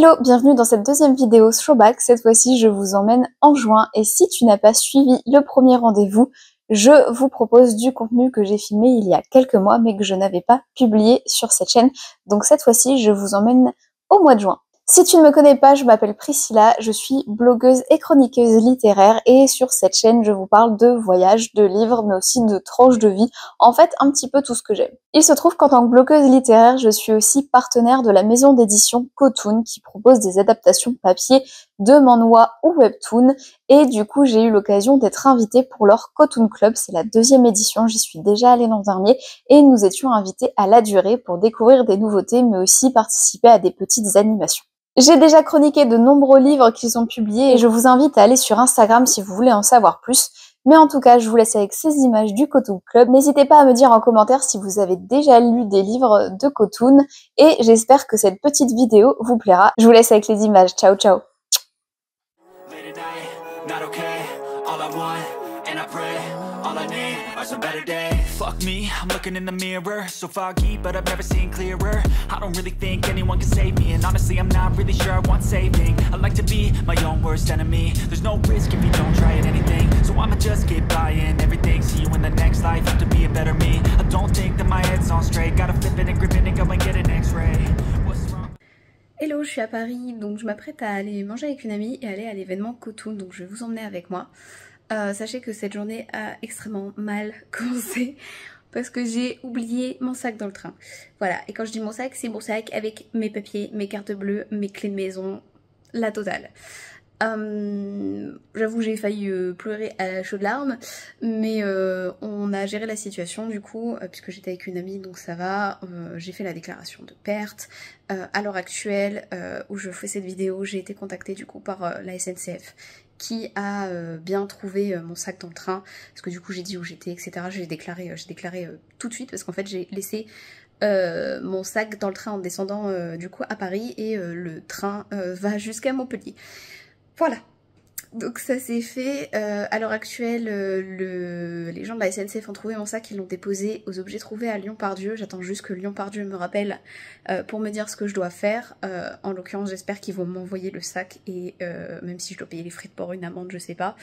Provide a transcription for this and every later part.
Hello, bienvenue dans cette deuxième vidéo Throwback. Cette fois-ci, je vous emmène en juin et si tu n'as pas suivi le premier rendez-vous, je vous propose du contenu que j'ai filmé il y a quelques mois mais que je n'avais pas publié sur cette chaîne. Donc cette fois-ci, je vous emmène au mois de juin. Si tu ne me connais pas, je m'appelle Priscilla, je suis blogueuse et chroniqueuse littéraire et sur cette chaîne, je vous parle de voyages, de livres, mais aussi de tranches de vie, en fait un petit peu tout ce que j'aime. Il se trouve qu'en tant que blogueuse littéraire, je suis aussi partenaire de la maison d'édition Cotoon qui propose des adaptations papier de manhwa ou webtoon et du coup j'ai eu l'occasion d'être invitée pour leur Cotoon Club, c'est la deuxième édition, j'y suis déjà allée l'an dernier et nous étions invités à la durée pour découvrir des nouveautés mais aussi participer à des petites animations. J'ai déjà chroniqué de nombreux livres qui sont publiés et je vous invite à aller sur Instagram si vous voulez en savoir plus. Mais en tout cas, je vous laisse avec ces images du Cotoon Club. N'hésitez pas à me dire en commentaire si vous avez déjà lu des livres de Cotoon et j'espère que cette petite vidéo vous plaira. Je vous laisse avec les images. Ciao, ciao! Fuck me, I'm looking in the mirror, so foggy, but I've never seen clearer. I don't really think anyone can save me, and honestly I'm not really sure I want saving. I like to be my own worst enemy. There's no risk if you don't try at anything, so I'ma just keep buying everything. See you in the next life, have to be a better me. I don't think that my head's on straight. Gotta flip it and grip it and go and get an x-ray. What's wrong? Hello, je suis à Paris, donc je m'apprête à aller manger avec une amie et aller à l'événement Cotoon, donc je vais vous emmener avec moi. Sachez que cette journée a extrêmement mal commencé parce que j'ai oublié mon sac dans le train. Voilà, et quand je dis mon sac, c'est mon sac avec mes papiers, mes cartes bleues, mes clés de maison, la totale. J'avoue j'ai failli pleurer à chaudes larmes, mais on a géré la situation du coup, puisque j'étais avec une amie donc ça va. J'ai fait la déclaration de perte. À l'heure actuelle où je fais cette vidéo, j'ai été contactée du coup par la SNCF qui a bien trouvé mon sac dans le train, parce que du coup j'ai dit où j'étais, etc. J'ai déclaré tout de suite, parce qu'en fait j'ai laissé mon sac dans le train en descendant du coup à Paris, et le train va jusqu'à Montpellier. Voilà, donc ça c'est fait. À l'heure actuelle, les gens de la SNCF ont trouvé mon sac, ils l'ont déposé aux objets trouvés à Lyon-Part-Dieu. J'attends juste que Lyon-Part-Dieu me rappelle pour me dire ce que je dois faire. En l'occurrence, j'espère qu'ils vont m'envoyer le sac, et même si je dois payer les frais de port, une amende, je sais pas.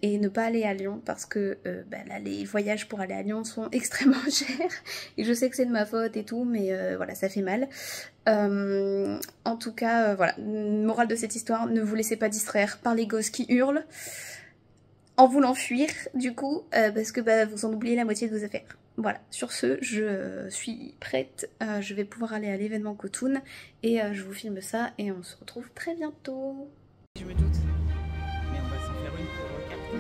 Et ne pas aller à Lyon parce que là les voyages pour aller à Lyon sont extrêmement chers et je sais que c'est de ma faute et tout, mais voilà, ça fait mal. En tout cas voilà, morale de cette histoire, ne vous laissez pas distraire par les gosses qui hurlent en voulant fuir du coup, parce que vous en oubliez la moitié de vos affaires. Voilà, sur ce, je suis prête, je vais pouvoir aller à l'événement Cotoon et je vous filme ça et on se retrouve très bientôt. Je me doute. Mais on va s'en faire une pour capter.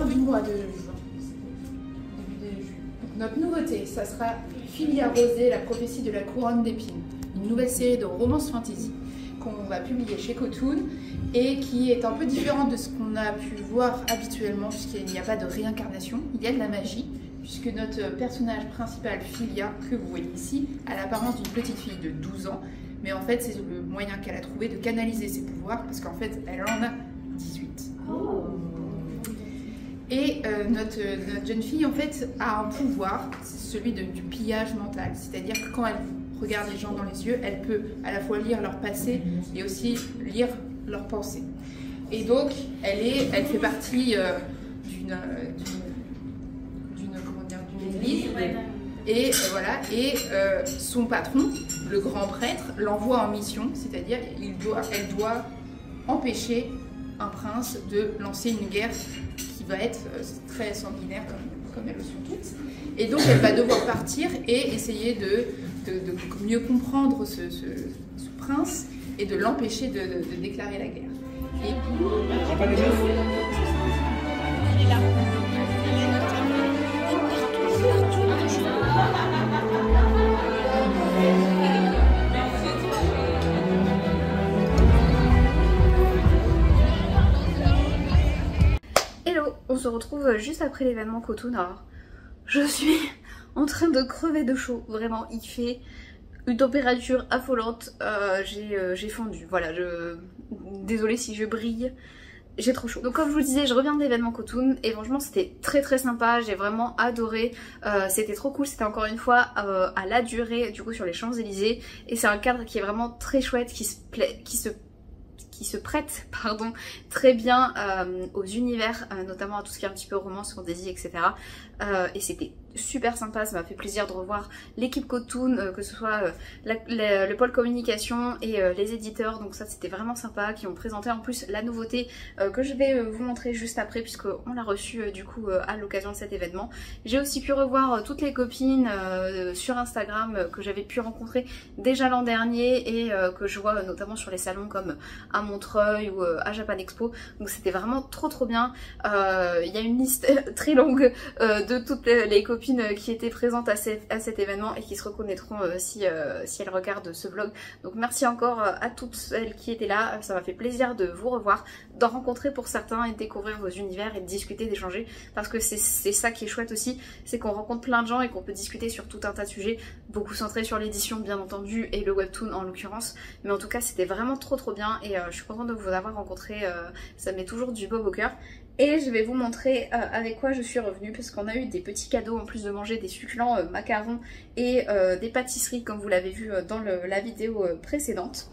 Du mois de juin. Notre nouveauté, ça sera Filia Rosée, la prophétie de la couronne d'épines, une nouvelle série de romances fantasy qu'on va publier chez Cotoon et qui est un peu différente de ce qu'on a pu voir habituellement, puisqu'il n'y a pas de réincarnation, il y a de la magie, puisque notre personnage principal, Filia, que vous voyez ici, a l'apparence d'une petite fille de 12 ans, mais en fait c'est le moyen qu'elle a trouvé de canaliser ses pouvoirs, parce qu'en fait elle en a 18. Et notre jeune fille en fait a un pouvoir, c'est celui du pillage mental, c'est-à-dire que quand elle regarde les gens dans les yeux, elle peut à la fois lire leur passé et aussi lire leurs pensées. Et donc elle fait partie d'une église, et voilà, et son patron, le grand prêtre, l'envoie en mission, c'est-à-dire elle doit empêcher un prince de lancer une guerre qui va être très sanguinaire comme elles le sont toutes. Et donc elle va devoir partir et essayer de mieux comprendre ce prince et de l'empêcher de déclarer la guerre. Et... Hello, on se retrouve juste après l'événement Cotoon. Alors, je suis en train de crever de chaud, vraiment, il fait une température affolante, j'ai fondu, voilà, désolée si je brille, j'ai trop chaud. Donc comme je vous le disais, je reviens de l'événement Cotoon et franchement c'était très sympa, j'ai vraiment adoré, c'était trop cool, c'était encore une fois à la durée du coup sur les Champs-Élysées et c'est un cadre qui est vraiment très chouette, qui se prête pardon, très bien aux univers, notamment à tout ce qui est un petit peu romance, fantasy, etc. Et c'était super sympa, ça m'a fait plaisir de revoir l'équipe Cotoon, que ce soit le pôle communication et les éditeurs, donc ça c'était vraiment sympa, qui ont présenté en plus la nouveauté que je vais vous montrer juste après puisqu'on l'a reçue du coup à l'occasion de cet événement. J'ai aussi pu revoir toutes les copines sur Instagram que j'avais pu rencontrer déjà l'an dernier et que je vois notamment sur les salons comme à Montreuil ou à Japan Expo, donc c'était vraiment trop bien. Il y a une liste très longue de toutes les copines qui étaient présentes à cet événement et qui se reconnaîtront si elles regardent ce vlog. Donc merci encore à toutes celles qui étaient là, ça m'a fait plaisir de vous revoir, d'en rencontrer pour certains et de découvrir vos univers et de discuter, d'échanger, parce que c'est ça qui est chouette aussi, c'est qu'on rencontre plein de gens et qu'on peut discuter sur tout un tas de sujets, beaucoup centrés sur l'édition bien entendu et le webtoon en l'occurrence, mais en tout cas c'était vraiment trop bien et je suis contente de vous avoir rencontré, ça me met toujours du baume au cœur. Et je vais vous montrer avec quoi je suis revenue parce qu'on a eu des petits cadeaux en plus de manger des succulents macarons et des pâtisseries comme vous l'avez vu dans la vidéo précédente.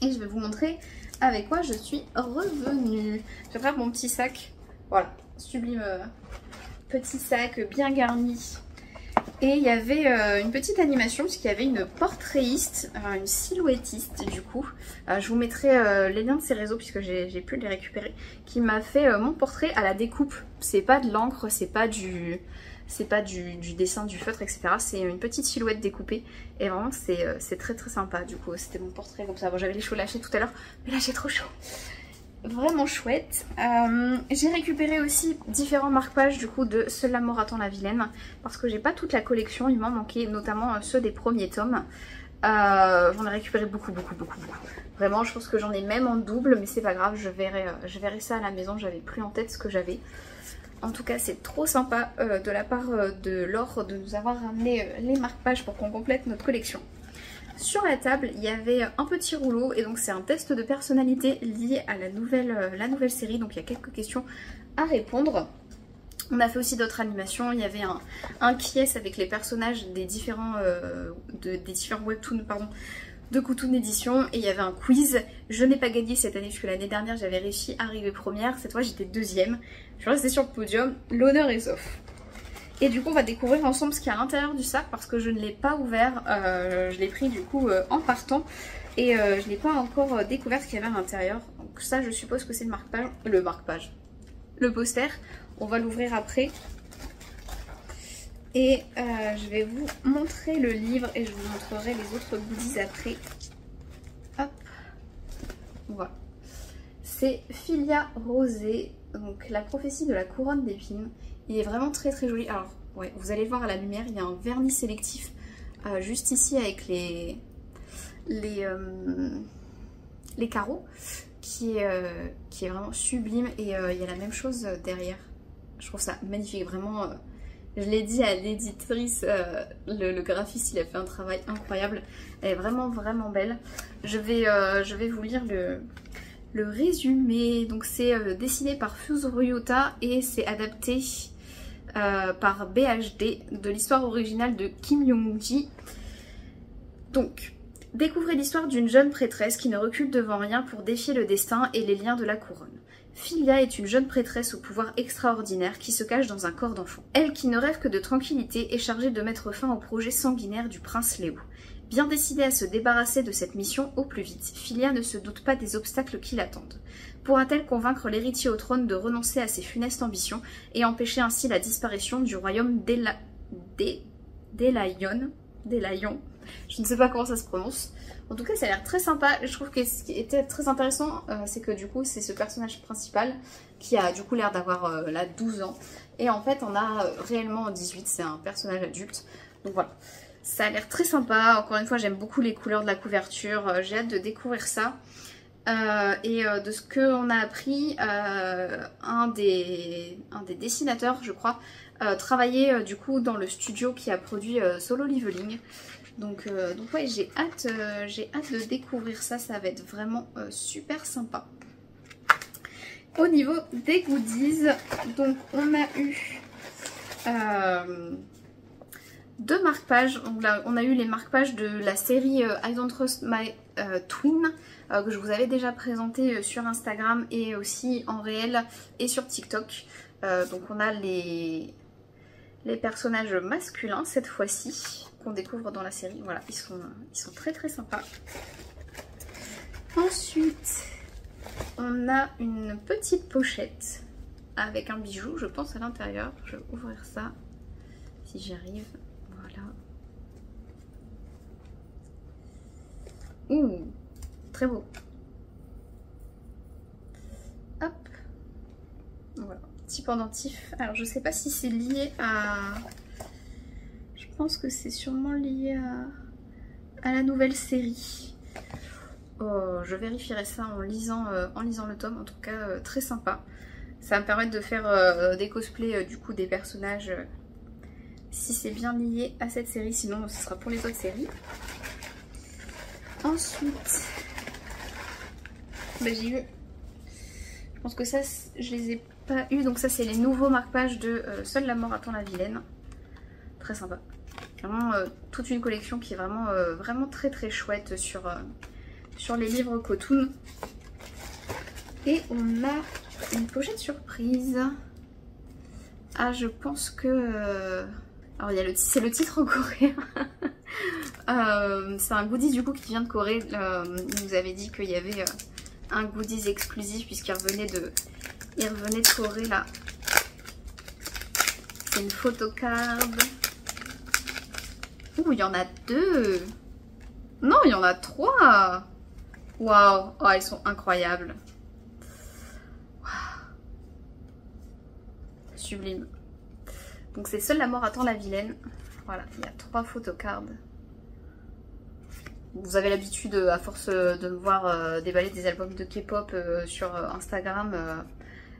Et je vais vous montrer avec quoi je suis revenue. Je vais faire mon petit sac, voilà, sublime petit sac bien garni. Et il y avait une petite animation puisqu'il y avait une portraitiste, une silhouettiste du coup. Je vous mettrai les liens de ses réseaux puisque j'ai pu les récupérer. Qui m'a fait mon portrait à la découpe. C'est pas de l'encre, c'est pas du dessin, du feutre, etc. C'est une petite silhouette découpée. Et vraiment c'est très sympa du coup. C'était mon portrait comme ça. Bon, j'avais les cheveux lâchés tout à l'heure, mais là j'ai trop chaud. Vraiment chouette. J'ai récupéré aussi différents marque-pages du coup de Seul l'amour attend la vilaine parce que j'ai pas toute la collection, il m'en manquait notamment ceux des premiers tomes. J'en ai récupéré beaucoup. Vraiment, je pense que j'en ai même en double, mais c'est pas grave, je verrai ça à la maison, j'avais plus en tête ce que j'avais. En tout cas, c'est trop sympa de la part de Laure de nous avoir ramené les marque-pages pour qu'on complète notre collection. Sur la table, il y avait un petit rouleau et donc c'est un test de personnalité lié à la nouvelle série. Donc il y a quelques questions à répondre. On a fait aussi d'autres animations. Il y avait un qui-est avec les personnages des différents webtoons de Cotoon Édition et il y avait un quiz. Je n'ai pas gagné cette année puisque l'année dernière j'avais réussi à arriver première. Cette fois j'étais deuxième. Je suis restée sur le podium. L'honneur est sauf. Et du coup on va découvrir ensemble ce qu'il y a à l'intérieur du sac parce que je ne l'ai pas ouvert, je l'ai pris du coup en partant et je n'ai pas encore découvert ce qu'il y avait à l'intérieur. Donc ça je suppose que c'est le poster, on va l'ouvrir après. Et je vais vous montrer le livre et je vous montrerai les autres goodies après. Hop, voilà. C'est Filia Rosé, donc la prophétie de la couronne d'épines. Il est vraiment très joli. Alors ouais, vous allez le voir à la lumière, il y a un vernis sélectif juste ici avec les carreaux qui est vraiment sublime et il y a la même chose derrière. Je trouve ça magnifique, vraiment. Je l'ai dit à l'éditrice, le graphiste il a fait un travail incroyable. Elle est vraiment belle. Je vais vous lire le résumé. Donc c'est dessiné par Fuse Ryota et c'est adapté par BHD de l'histoire originale de Kim Young-ji. Donc, découvrez l'histoire d'une jeune prêtresse qui ne recule devant rien pour défier le destin et les liens de la couronne. Filia est une jeune prêtresse au pouvoir extraordinaire qui se cache dans un corps d'enfant. Elle qui ne rêve que de tranquillité est chargée de mettre fin au projet sanguinaire du prince Léo. Bien décidée à se débarrasser de cette mission au plus vite, Filia ne se doute pas des obstacles qui l'attendent. Pourra-t-elle convaincre l'héritier au trône de renoncer à ses funestes ambitions et empêcher ainsi la disparition du royaume d'Elaïon? Je ne sais pas comment ça se prononce. En tout cas, ça a l'air très sympa. Je trouve que ce qui était très intéressant, c'est que du coup, c'est ce personnage principal qui a du coup l'air d'avoir là 12 ans. Et en fait, on a réellement 18, c'est un personnage adulte. Donc voilà, ça a l'air très sympa. Encore une fois, j'aime beaucoup les couleurs de la couverture. J'ai hâte de découvrir ça. De ce qu'on a appris, un des dessinateurs, je crois, travaillait du coup dans le studio qui a produit Solo Leveling. Donc ouais, j'ai hâte de découvrir ça, ça va être vraiment super sympa. Au niveau des goodies, donc on a eu 2 marque-pages. On a eu les marque-pages de la série I Don't Trust My Twin, que je vous avais déjà présenté sur Instagram et aussi en réel et sur TikTok. Donc on a les personnages masculins cette fois-ci qu'on découvre dans la série. Voilà, ils sont très très sympas. Ensuite, on a une petite pochette avec un bijou, je pense, à l'intérieur. Je vais ouvrir ça si j'y arrive. Voilà. Ouh, très beau. Hop. Voilà, petit pendentif. Alors je sais pas si c'est lié à... Je pense que c'est sûrement lié à la nouvelle série. Je vérifierai ça en lisant le tome. En tout cas, très sympa. Ça va me permettre de faire des cosplays du coup des personnages si c'est bien lié à cette série. Sinon, ce sera pour les autres séries. Ensuite, j'ai eu... Je pense que ça, je les ai pas eu. Donc ça, c'est les nouveaux marque-pages de Seule la mort attend la vilaine. Très sympa. Vraiment toute une collection qui est vraiment, vraiment très très chouette sur les livres Cotoon. Et on a une pochette surprise. Ah, je pense que... Alors, c'est le titre en coréen. C'est un goodies du coup qui vient de Corée. Il nous avait dit qu'il y avait un goodies exclusif puisqu'il revenait de Corée là. C'est une photocard. Ouh, il y en a 2. Non, il y en a 3. Waouh, oh, elles sont incroyables. Wow. Sublime. Donc c'est Seule la mort attend la vilaine. Voilà, il y a 3 photocards. Vous avez l'habitude, à force de me voir déballer des albums de K-pop sur Instagram,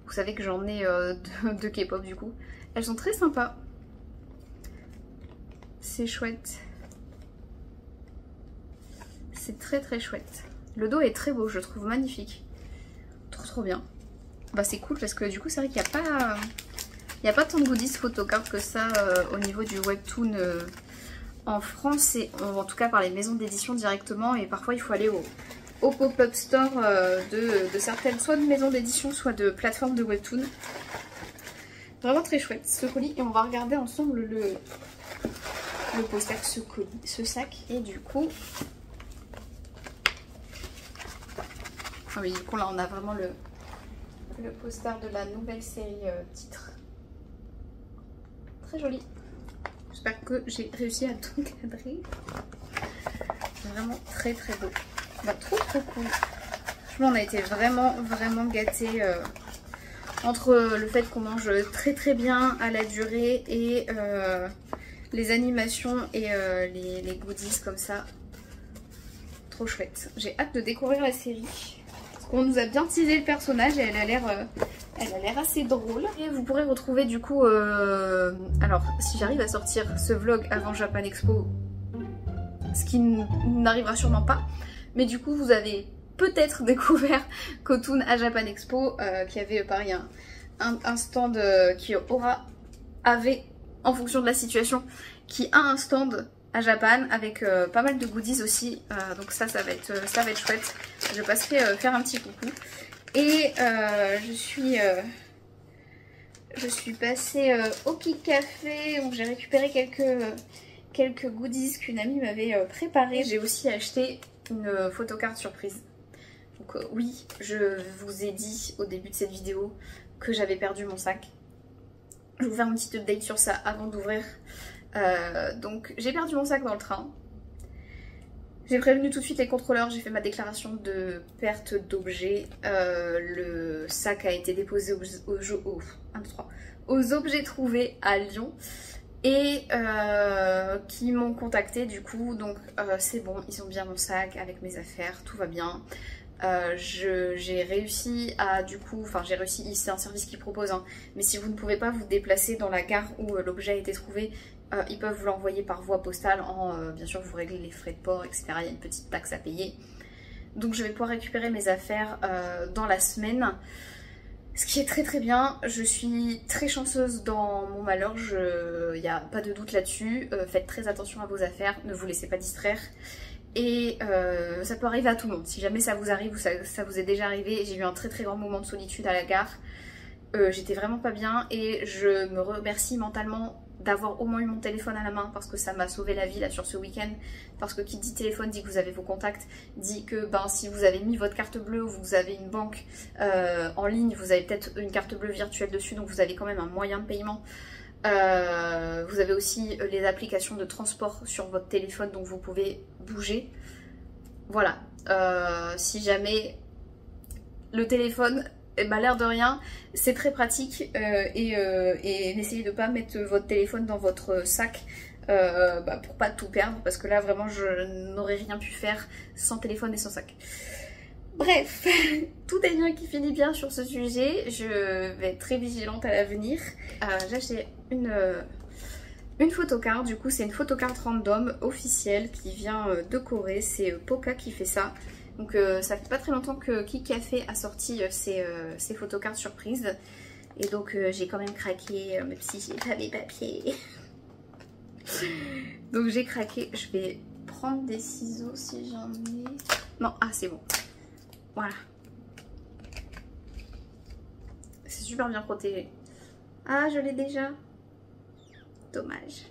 vous savez que j'en ai de K-pop du coup. Elles sont très sympas. C'est chouette. C'est très très chouette. Le dos est très beau, je trouve magnifique. Trop bien. Bah c'est cool parce que du coup c'est vrai qu'il n'y a pas tant de goodies photocards que ça au niveau du webtoon en France, et en tout cas par les maisons d'édition directement, et parfois il faut aller au pop-up store de certaines, soit de maisons d'édition, soit de plateformes de webtoon. Vraiment très chouette ce colis, et on va regarder ensemble le poster, ce sac, et du coup... Ah oui, du coup là on a vraiment le poster de la nouvelle série titre. Très joli. J'espère que j'ai réussi à tout cadrer. C'est vraiment très très beau. Bah, trop cool. Franchement, on a été vraiment gâtés entre le fait qu'on mange très très bien à la durée et les animations et les goodies comme ça. Trop chouette. J'ai hâte de découvrir la série. On nous a bien teasé le personnage et elle a l'air assez drôle. Et vous pourrez retrouver du coup... alors, si j'arrive à sortir ce vlog avant Japan Expo, ce qui n'arrivera sûrement pas, mais du coup vous avez peut-être découvert Cotoon à Japan Expo, qui avait pareil un stand qui avait, en fonction de la situation, qui a un stand à Japan avec pas mal de goodies aussi, donc ça va être chouette. Je passerai faire un petit coucou. Et je suis passée au Kik Café où j'ai récupéré quelques goodies qu'une amie m'avait préparées. J'ai aussi acheté une photocarte surprise. Donc oui, je vous ai dit au début de cette vidéo que j'avais perdu mon sac. Je vais vous faire une petite update sur ça avant d'ouvrir. Donc j'ai perdu mon sac dans le train. J'ai prévenu tout de suite les contrôleurs, j'ai fait ma déclaration de perte d'objet. Le sac a été déposé aux objets trouvés à Lyon et qui m'ont contacté du coup. Donc c'est bon, ils ont bien mon sac avec mes affaires, tout va bien. J'ai réussi à c'est un service qu'ils proposent, hein, mais si vous ne pouvez pas vous déplacer dans la gare où l'objet a été trouvé, ils peuvent vous l'envoyer par voie postale bien sûr vous réglez les frais de port, etc. Il y a une petite taxe à payer. Donc je vais pouvoir récupérer mes affaires dans la semaine, ce qui est très très bien. Je suis très chanceuse dans mon malheur, il n'y a pas de doute là-dessus. Faites très attention à vos affaires, ne vous laissez pas distraire. Et ça peut arriver à tout le monde. Si jamais ça vous arrive ou ça vous est déjà arrivé, j'ai eu un très très grand moment de solitude à la gare. J'étais vraiment pas bien et je me remercie mentalement d'avoir au moins eu mon téléphone à la main parce que ça m'a sauvé la vie là sur ce week-end. Parce que qui dit téléphone dit que vous avez vos contacts, dit que si vous avez mis votre carte bleue ou vous avez une banque en ligne, vous avez peut-être une carte bleue virtuelle dessus, donc vous avez quand même un moyen de paiement. Vous avez aussi les applications de transport sur votre téléphone, donc vous pouvez bouger. Voilà, si jamais le téléphone, l'air de rien, c'est très pratique et n'essayez de pas mettre votre téléphone dans votre sac pour pas tout perdre, parce que là vraiment je n'aurais rien pu faire sans téléphone et sans sac. Bref, tout est bien qui finit bien sur ce sujet, je vais être très vigilante à l'avenir. J'ai acheté une photocarte, du coup c'est une photocarte random officielle qui vient de Corée, c'est Poca qui fait ça. Donc ça fait pas très longtemps que Kikafé a sorti ses photocartes surprises. Et donc j'ai quand même craqué, même si j'ai pas mes papiers. Donc j'ai craqué, je vais prendre des ciseaux si j'en ai. Non, c'est bon. Voilà. C'est super bien protégé. Ah, je l'ai déjà. Dommage.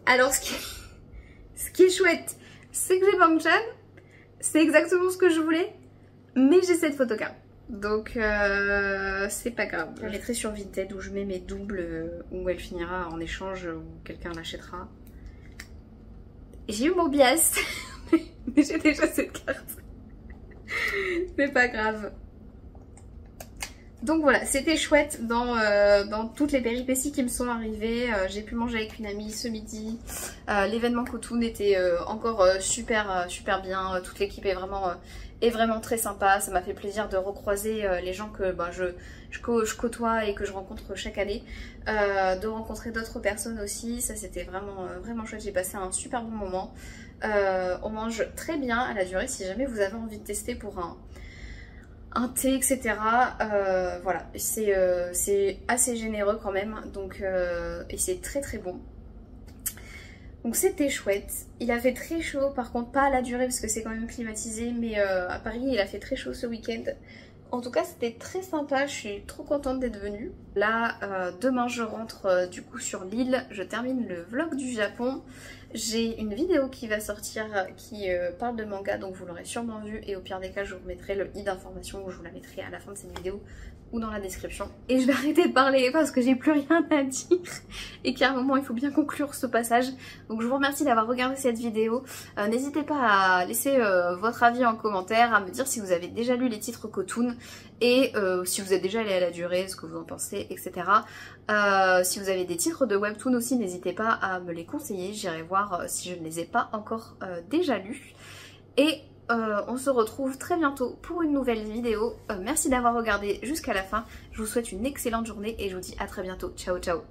Alors ce qui est chouette, c'est que j'ai Bangchan. C'est exactement ce que je voulais. Mais j'ai cette photocarte. Donc c'est pas grave. Je la mettrai sur Vinted où je mets mes doubles, où elle finira en échange, où quelqu'un l'achètera. J'ai eu mon bias. Mais j'ai déjà cette carte. C'est pas grave. Donc voilà, c'était chouette dans toutes les péripéties qui me sont arrivées. J'ai pu manger avec une amie ce midi. L'événement Cotoon était encore super bien. Toute l'équipe est vraiment très sympa. Ça m'a fait plaisir de recroiser les gens que je côtoie et que je rencontre chaque année. De rencontrer d'autres personnes aussi. Ça c'était vraiment chouette. J'ai passé un super bon moment. On mange très bien à la durée si jamais vous avez envie de tester pour un thé, etc. Voilà, c'est assez généreux quand même, donc et c'est très très bon. Donc c'était chouette. Il a fait très chaud, par contre pas à la durée parce que c'est quand même climatisé, mais à Paris il a fait très chaud ce week-end. En tout cas c'était très sympa, je suis trop contente d'être venue. Là demain je rentre du coup sur l'île, je termine le vlog du Japon. J'ai une vidéo qui va sortir qui parle de manga, donc vous l'aurez sûrement vu, et au pire des cas je vous mettrai le i d'information, où je vous la mettrai à la fin de cette vidéo ou dans la description. Et je vais arrêter de parler parce que j'ai plus rien à dire et qu'à un moment il faut bien conclure ce passage. Donc je vous remercie d'avoir regardé cette vidéo. N'hésitez pas à laisser votre avis en commentaire, à me dire si vous avez déjà lu les titres Cotoon et si vous êtes déjà allé à la durée, ce que vous en pensez, etc. Si vous avez des titres de webtoon aussi, n'hésitez pas à me les conseiller, j'irai voir si je ne les ai pas encore déjà lus. Et on se retrouve très bientôt pour une nouvelle vidéo. Merci d'avoir regardé jusqu'à la fin. Je vous souhaite une excellente journée et je vous dis à très bientôt. Ciao ciao.